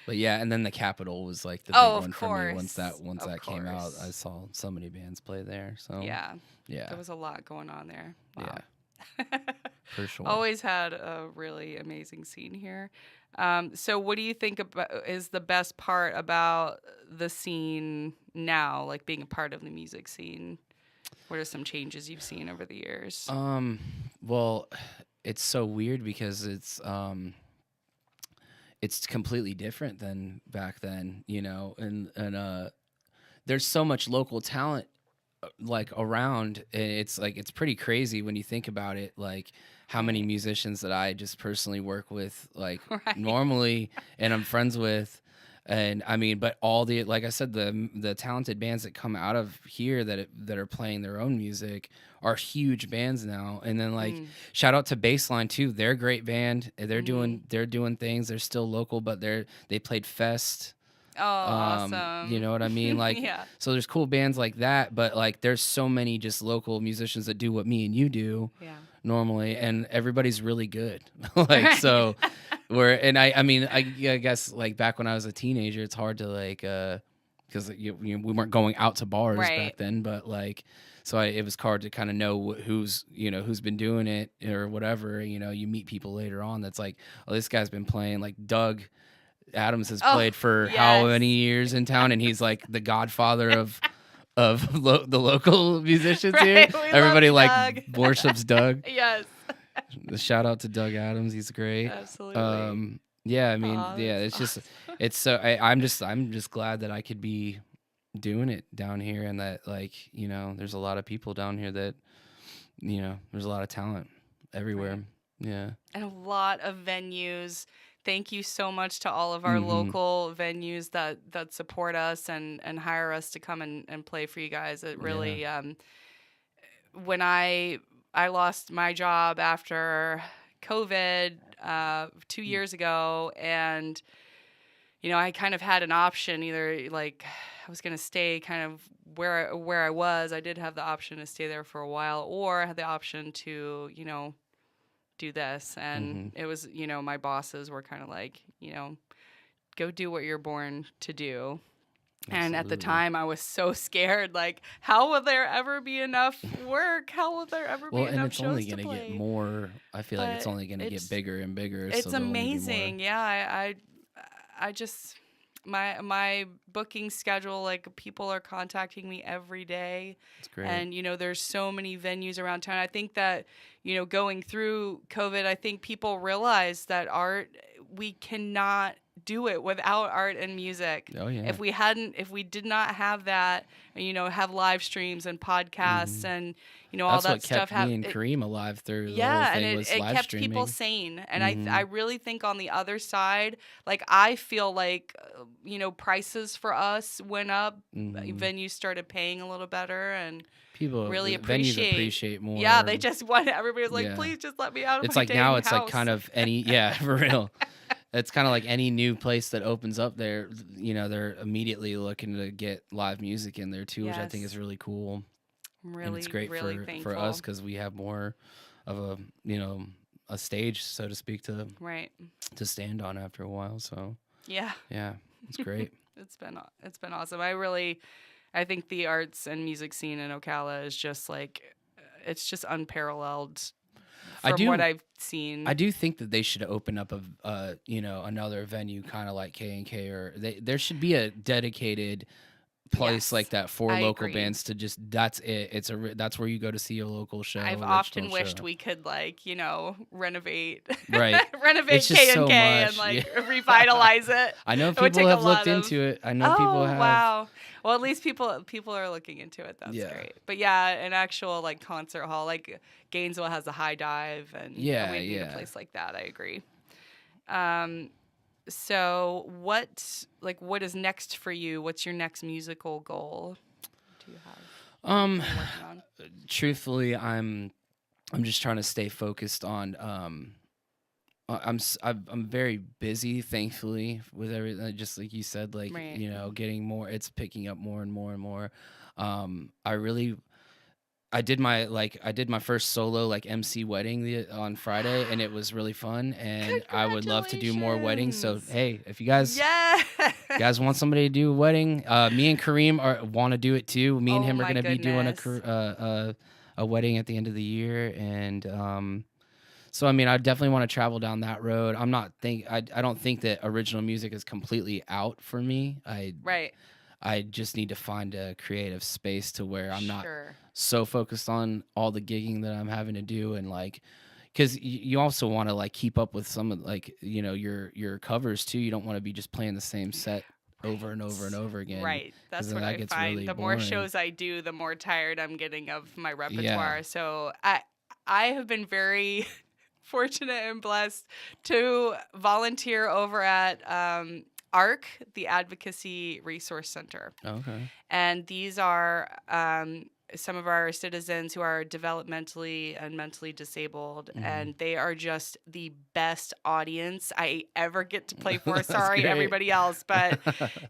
But yeah, and then the Capitol was like the big Oh, of one for me. Once course. that came out, I saw so many bands play there. So Yeah, yeah, there was a lot going on there. Wow. yeah, for sure. Always had a really amazing scene here. So what do you think is the best part about the scene now, like being a part of the music scene? What are some changes you've seen over the years? Well, it's so weird because it's completely different than back then, you know, and there's so much local talent like around, and it's like it's pretty crazy when you think about it, like how many musicians that I just personally work with like Right. normally and I'm friends with. And I mean, but all the, like I said, the talented bands that come out of here that are playing their own music are huge bands now. And then like shout out to Baseline too. They're a great band. They're doing things. They're still local, but they played Fest. Oh, awesome. You know what I mean? Like, Yeah. So there's cool bands like that, but like there's so many just local musicians that do what me and you do normally, and everybody's really good. Like, Right. so I mean, I guess like back when I was a teenager, it's hard to like, cause we weren't going out to bars back then, but like, so it was hard to kind of know who's been doing it or whatever. You know, you meet people later on that's like, oh, this guy's been playing, like Doug Adams has played for how many years in town, and he's like the godfather of the local musicians here. We Everybody love like Doug. worships Doug. Yes. Shout out to Doug Adams, he's great. Absolutely. Yeah, I mean, Aw, yeah, that's it's just it's so I'm just glad that I could be doing it down here, and that like there's a lot of people down here that there's a lot of talent everywhere. Right. Yeah, And a lot of venues. Thank you so much to all of our local venues that support us and hire us to come and play for you guys. It really, when I lost my job after COVID 2 years ago, and I kind of had an option, either like I was gonna stay kind of where I was. I did have the option to stay there for a while, or I had the option to do this. And it was, my bosses were kind of like, go do what you're born to do. And at the Absolutely. time I was so scared, like, how will there ever be enough work? How will there ever be well, and enough it's shows only to gonna play? get more. I feel like it's But only gonna get bigger and bigger. It's so there'll only be more. amazing. Yeah, I just my booking schedule, like people are contacting me every day. It's great. And there's so many venues around town. I think that going through COVID, I think people realize that we cannot do it without art and music. Oh yeah. If we did not have that, have live streams and podcasts and all That's that what stuff. kept me and Karim alive through the Yeah, whole thing. and was it live kept streaming. people sane. And I really think on the other side, like I feel like prices for us went up. Venues started paying a little better, and People really venues appreciate more. Yeah, they just want everybody's like, Yeah. please just let me out of It's my like now dang it's house. like kind of any for real. It's kind of like any new place that opens up there, they're immediately looking to get live music in there too, which I think Yes. is really cool. I'm And really, it's great really for thankful. us because we have more of a stage, so to speak, to stand on after a while. So Yeah. yeah, it's great. It's been awesome. I think the arts and music scene in Ocala is just like, it's just unparalleled from what I've seen. I do think that they should open up another venue kind of like K&K, or there should be a dedicated place Yes, like that for I local agree. bands to just that's it. That's where you go to see a local show. I've a often regional wished show. we could renovate Right. renovate It's just so K&K and much. like Yeah. revitalize it. I know It would people take a have looked lot of. into it. I know people Oh have. wow! Well, at least people are looking into it. That's Yeah. great. But yeah, an actual like concert hall, like Gainesville has a High Dive, and Yeah, we need a yeah. place like that. I agree. So what is next for you? What's your next musical goal? Do you have? Um, What are you working on? truthfully, I'm just trying to stay focused on I'm very busy, thankfully, with everything. Just like you said, like Right. getting more. It's picking up more and more and more. I did my first solo like MC wedding on Friday, and it was really fun. And I would love to do more weddings. So Congratulations. hey, if you guys Yeah. want somebody to do a wedding, me and Karim want to do it too. Me and Oh him are my gonna be doing goodness. a wedding at the end of the year, and so I mean, I definitely want to travel down that road. I don't think that original music is completely out for me. Right. I just need to find a creative space to where I'm not Sure. so focused on all the gigging that I'm having to do, and like, because you also want to like keep up with some of like your covers too. You don't want to be just playing the same set over and over and over again. Right. 'cause That's then what that I gets find. really The more boring. shows I do, the more tired I'm getting of my Yeah. repertoire. So I have been very fortunate and blessed to volunteer over at ARC, the Advocacy Resource Center. Okay. And these are some of our citizens who are developmentally and mentally disabled, and they are just the best audience I ever get to play for. That's Sorry, great. everybody else, but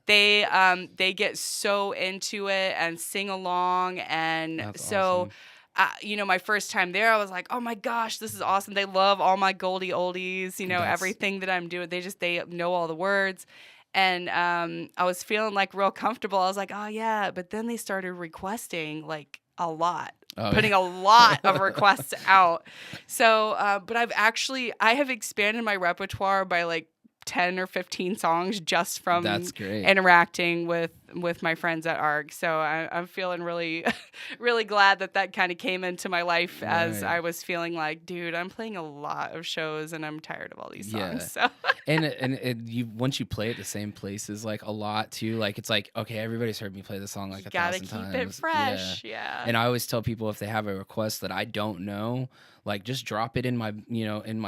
they get so into it and sing along, and That's so. awesome. My first time there, I was like, "Oh my gosh, this is awesome!" They love all my Goldie oldies, That's- everything that I'm doing. They know all the words. And I was feeling like real comfortable. I was like, oh yeah. But then they started requesting like a lot, putting a lot of requests out. So, but I have expanded my repertoire by like 10 or 15 songs just from That's great. interacting with my friends at ARG. So I'm feeling really, really glad that kind of came into my life as Right. I was feeling like, dude, I'm playing a lot of shows and I'm tired of all these songs. Yeah. So. and you once you play at the same places like a lot too, like it's like, okay, everybody's heard me play the song like You 1,000 gotta times. keep it fresh. Yeah. And I always tell people if they have a request that I don't know, like just drop it in my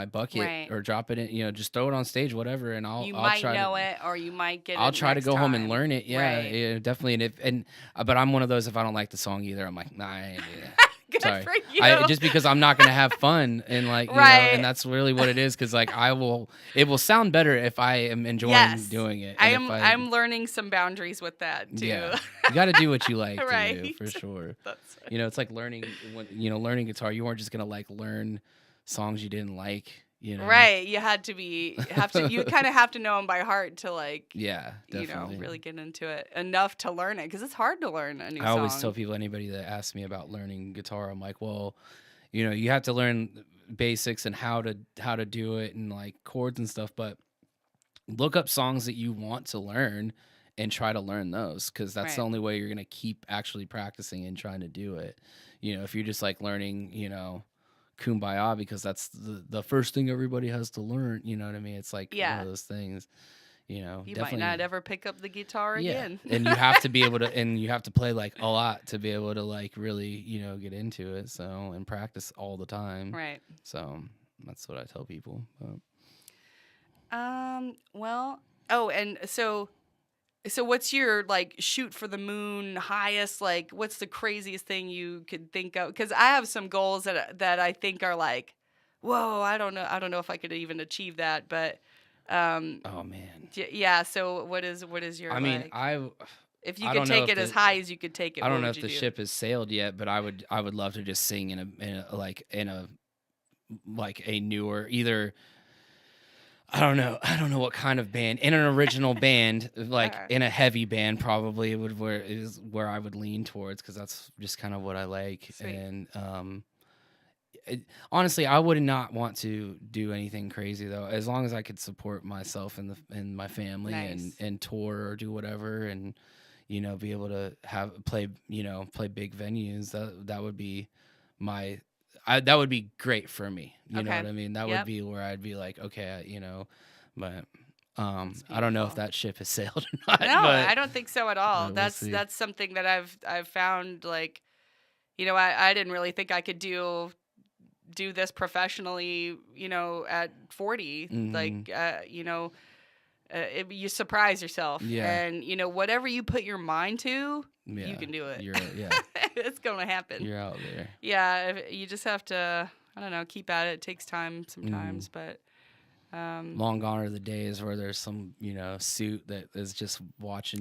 bucket, Right. or drop it in, just throw it on stage, whatever, and I'll might try know to, it, or you might get it. I'll try to next go home and time. learn it. Yeah, Right. yeah, definitely. But I'm one of those, if I don't like the song either, I'm like, nah, I ain't do that. Good Sorry. for you. Just because I'm not gonna have fun, and like Right. and that's really what it is. Because like it will sound better if I am enjoying Yes. doing it. I and am. if I'm learning some boundaries with that too. Yeah, you got to do what you like to do, Right. for sure. That's It's like learning learning guitar. You weren't just gonna like learn songs you didn't like. right. You had to be. You kind of have to know them by heart to like. Yeah, definitely. Really get into it enough to learn it, because it's hard to learn a new I always song. tell people, anybody that asks me about learning guitar, I'm like, well, you have to learn basics and how to do it and like chords and stuff, but look up songs that you want to learn and try to learn those, because that's the Right. only way you're gonna keep actually practicing and trying to do it. If you're just like learning, Kumbaya because that's the first thing everybody has to learn. You know what I mean? It's like one of those things. You You definitely, might not ever pick up the guitar again. and you have to be able to, and you have to play like a lot to be able to like really, get into it. So, and practice all the time. Right. So that's what I tell people. Well. Oh, and so what's your like shoot for the moon highest? Like, what's the craziest thing you could think of? Because I have some goals that I think are like, whoa, I don't know if I could even achieve that, but. Oh man. Yeah. So what is your? I mean, like, if you I could don't know take if it as the- high as you could take it, I don't what know would if you the do? ship has sailed yet, but I would love to just sing in a newer, either, I don't know what kind of band, in an original band, like in a heavy band, probably is where I would lean towards, because that's just kind of what I like. Sweet. And honestly, I would not want to do anything crazy though, as long as I could support myself and my family. Nice. and tour or do whatever. And be able to play big venues. That would be that would be great for me. You know Okay. what I mean? That Yep. would be where I'd be like, okay, but That's I don't know if beautiful. that ship has sailed or not. No, but I don't think so at all. we'll That's see. that's something that I've found, like, I didn't really think I could do this professionally, at 40. Like, you surprise yourself. Yeah. And, whatever you put your mind to, Yeah, you can do it. Yeah, It's going to happen. you're out there. Yeah, you just have to, I don't know, keep at it. It takes time sometimes, but Long gone are the days where there's some, suit that is just watching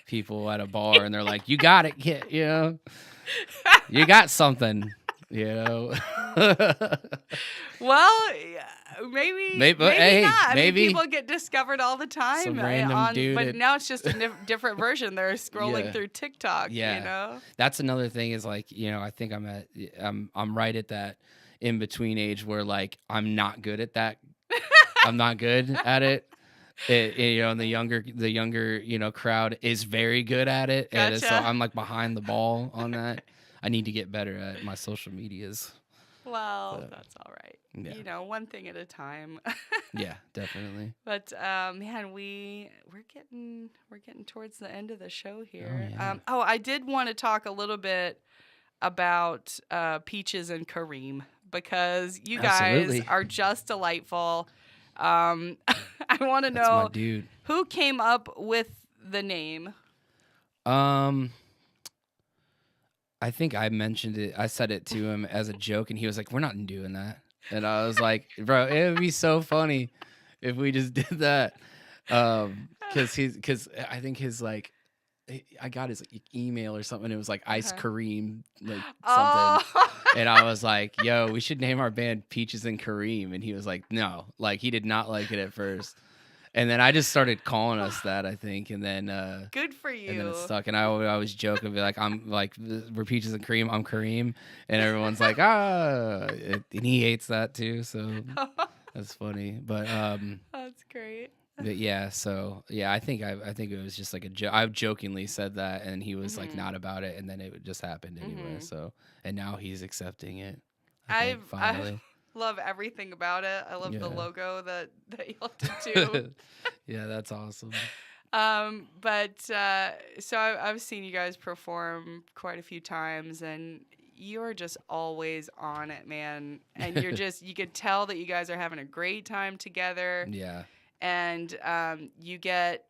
people at a bar and they're like, "You got it, kid," you got something, Well, maybe hey, not. maybe. I mean, people get discovered all the time. Some random dude but at- now it's just a different version. They're scrolling Yeah. through TikTok. Yeah. That's another thing is like, I think I'm right at that in between age where like I'm not good at that. I'm not good at it. And the younger crowd is very good at it. And so Gotcha. I'm like behind the ball on that. I need to get better at my social medias. Well, But, that's all right. yeah. One thing at a time. Yeah, definitely. But man, we're getting towards the end of the show here. yeah. I did want to talk a little bit about Peaches and Karim, because you guys Absolutely. are just delightful. I want to That's my know dude. who came up with the name. I think I mentioned it. I said it to him as a joke, and he was like, "We're not doing that." And I was like, "Bro, it would be so funny if we just did that." Because I think his like, I got his email or something. It was like Ice Kareem, like something. Oh. And I was like, "Yo, we should name our band Peaches and Kareem." And he was like, "No," like he did not like it at first. And then I just started calling us that, I think, and then Good for you. and then it stuck. And I always joke and be like, "I'm like, we're Peaches and Cream. I'm Kareem," and everyone's like, and he hates that too. So that's funny. But That's great. but yeah. So yeah, I think it was just like a joke. I jokingly said that, and he was like not about it, and then it just happened anyway. So and now he's accepting it. I think, finally. I love everything about it. I love the Yeah. logo that y'all did too. Yeah, that's awesome. But so I've seen you guys perform quite a few times, and you're just always on it, man. And you could tell that you guys are having a great time together. Yeah. And you get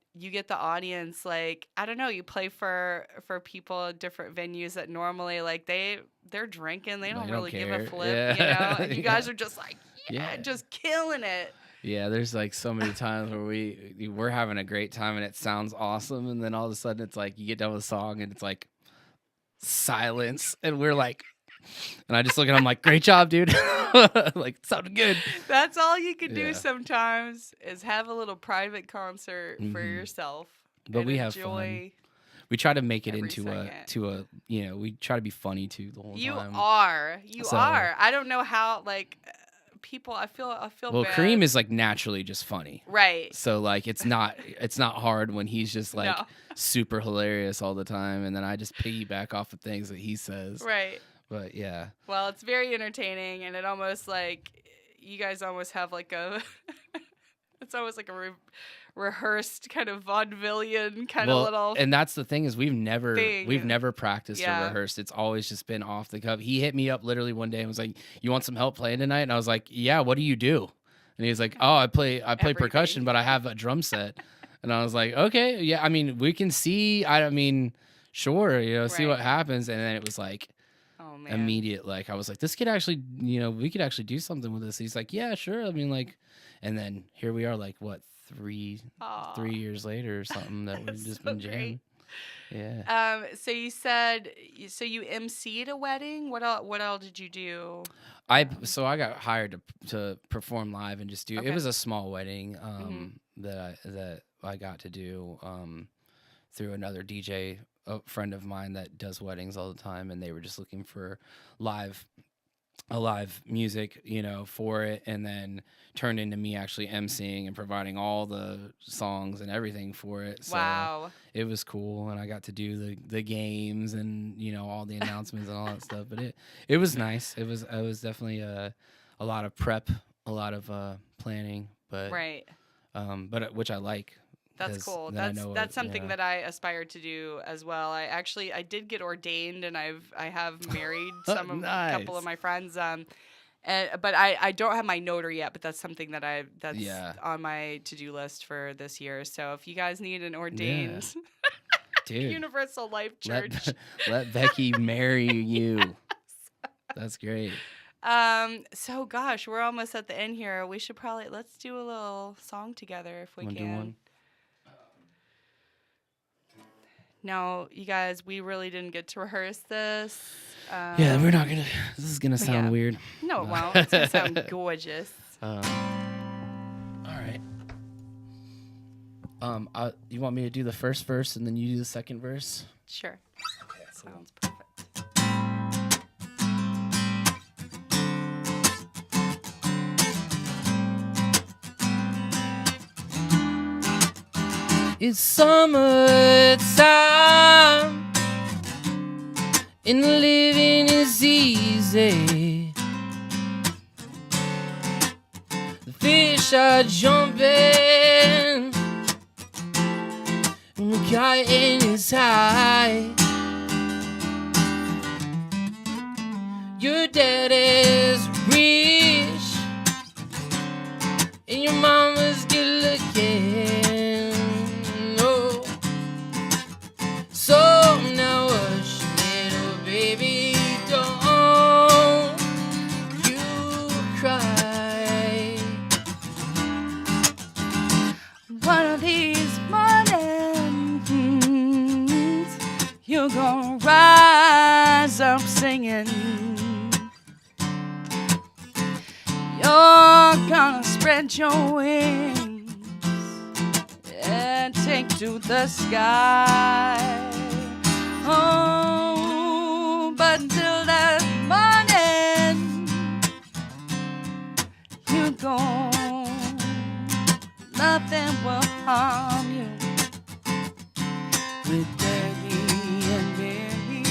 the audience, like, I don't know, you play for people at different venues that normally, like, they're drinking, they don't really give a care. flip, Yeah. and you guys are just like, Yeah. just killing it. Yeah, there's like so many times where we're having a great time and it sounds awesome, and then all of a sudden it's like you get done with a song and it's like silence, and we're like, and I just look at him like, "Great job, dude!" Like, it sounded good. That's all you can do Yeah. sometimes, is have a little private concert for yourself. But and we have enjoy. fun. We try to make it every into second. we try to be funny too the whole You time. are. So- I don't know how, like, people. I feel Well, bad. Kareem is like naturally just funny. right. So like it's not hard when he's just like No. super hilarious all the time, and then I just piggyback off of things that he says. Right. But yeah. Well, it's very entertaining, and it almost like you guys almost have like a. It's almost like a rehearsed kind of vaudevillian kind of little. And that's the thing is we've never thing. practiced or Yeah. rehearsed. It's always just been off the cuff. He hit me up literally one day and was like, "You want some help playing tonight?" And I was like, "Yeah, what do you do?" And he was like, "Oh, I play percussion, but I have a drum set." And I was like, "Okay, yeah, I mean, we can see. I mean, sure, see what Right. happens." And then it was like Oh man. immediate, like I was like, "This could actually, we could actually do something with this." He's like, "Yeah, sure." I mean, like, and then here we are, like what, 3 years later or something that we've That's just so been jamming. Yeah. So you said you MC'd a wedding. What all did you do? I got hired to perform live and just do. Okay. It was a small wedding Mhm. that I got to do through another DJ, a friend of mine that does weddings all the time, and they were just looking for live a live music, for it, and then turned into me actually MCing and providing all the songs and everything for it. So Wow. it was cool, and I got to do the games and all the announcements and all that stuff. But it was nice. It was definitely a lot of prep, a lot of planning, but Right. which I like. That's 'cause cool. then I know That's something yeah. that I aspire to do as well. I did get ordained, and I have married a couple of Nice. my friends. But I don't have my notary yet. But that's something that's Yeah. on my to-do list for this year. So if you guys need an ordained Dude, Universal Life Church, let Becky marry you. That's great. So gosh, we're almost at the end here. We should probably let's do a little song together if we Wanna can. do one? Now, you guys, we really didn't get to rehearse this. Yeah, we're not gonna. This is gonna sound yeah. weird. No, it won't. It's gonna sound gorgeous. All right. You want me to do the first verse and then you do the second verse? Sure. Okay, cool. Sounds perfect. It's summertime and living is easy. The fish are jumping and the kite is high. Your dad is rich and your mama's good looking. So now hush, little baby, don't you cry. One of these mornings, you're gonna rise up singing. You're gonna spread your wings and take to the sky. Oh, but until that morning, you go. Nothing will harm you. With Daddy and Mary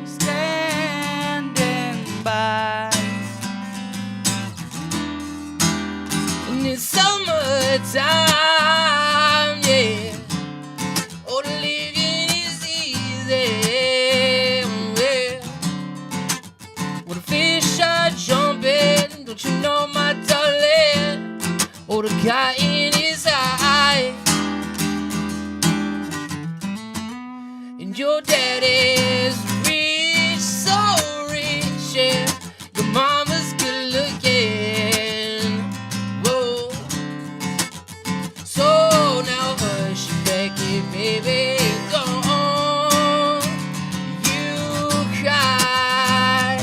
standing by. And it's summertime, yeah. Oh, the living is easy, yeah. Well, the fish are jumping, don't you know, my darling? Oh, the guy in his eye. And your daddy's rich, so rich, yeah. Your mama's good looking. Whoa. So now hush, Becky, baby, don't you cry.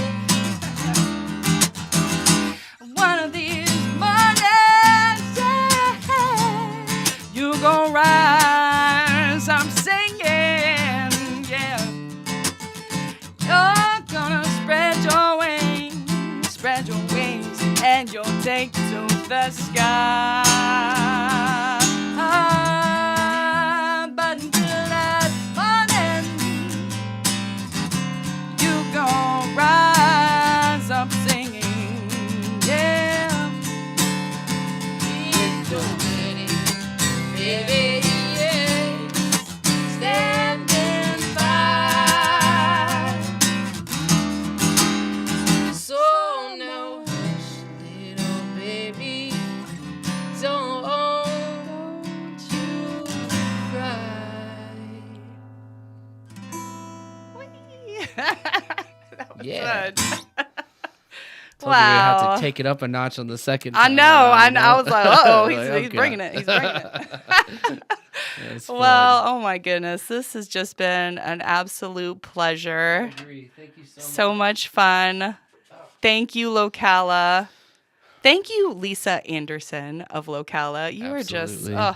One of these mornings, yeah, you gon' rise. I'm singing, yeah. You're gonna spread your wings, and you'll take to the sky. But until that morning, you gon' rise up singing, yeah. Little bitty baby, yeah, standing by. So now hush, little baby, don't you cry. That was Yeah. good. Told you we have Wow. to take it up a notch on the second I time know. around, I was like, uh-oh, he's Like, bringing it. He's bringing it. Yeah, it's fun. Well, oh my goodness. This has just been an absolute pleasure. I agree. Thank you So much fun. Thank you, Locala. Thank you, Lisa Anderson of Locala. You are just, Absolutely.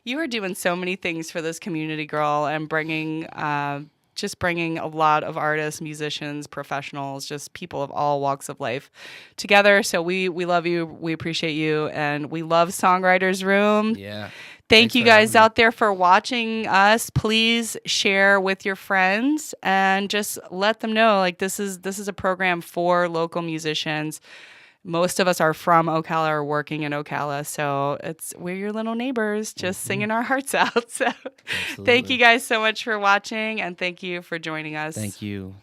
you are doing so many things for this community, girl, and bringing just bringing a lot of artists, musicians, professionals, just people of all walks of life together. So we love you. We appreciate you. And we love Songwriters Room. Yeah. Thank Thanks you for having guys me. out there for watching us. Please share with your friends and just let them know, like, this is a program for local musicians. Most of us are from Ocala or working in Ocala, so we're your little neighbors, just singing our hearts out. So thank you Absolutely. guys so much for watching, and thank you for joining us. Thank you.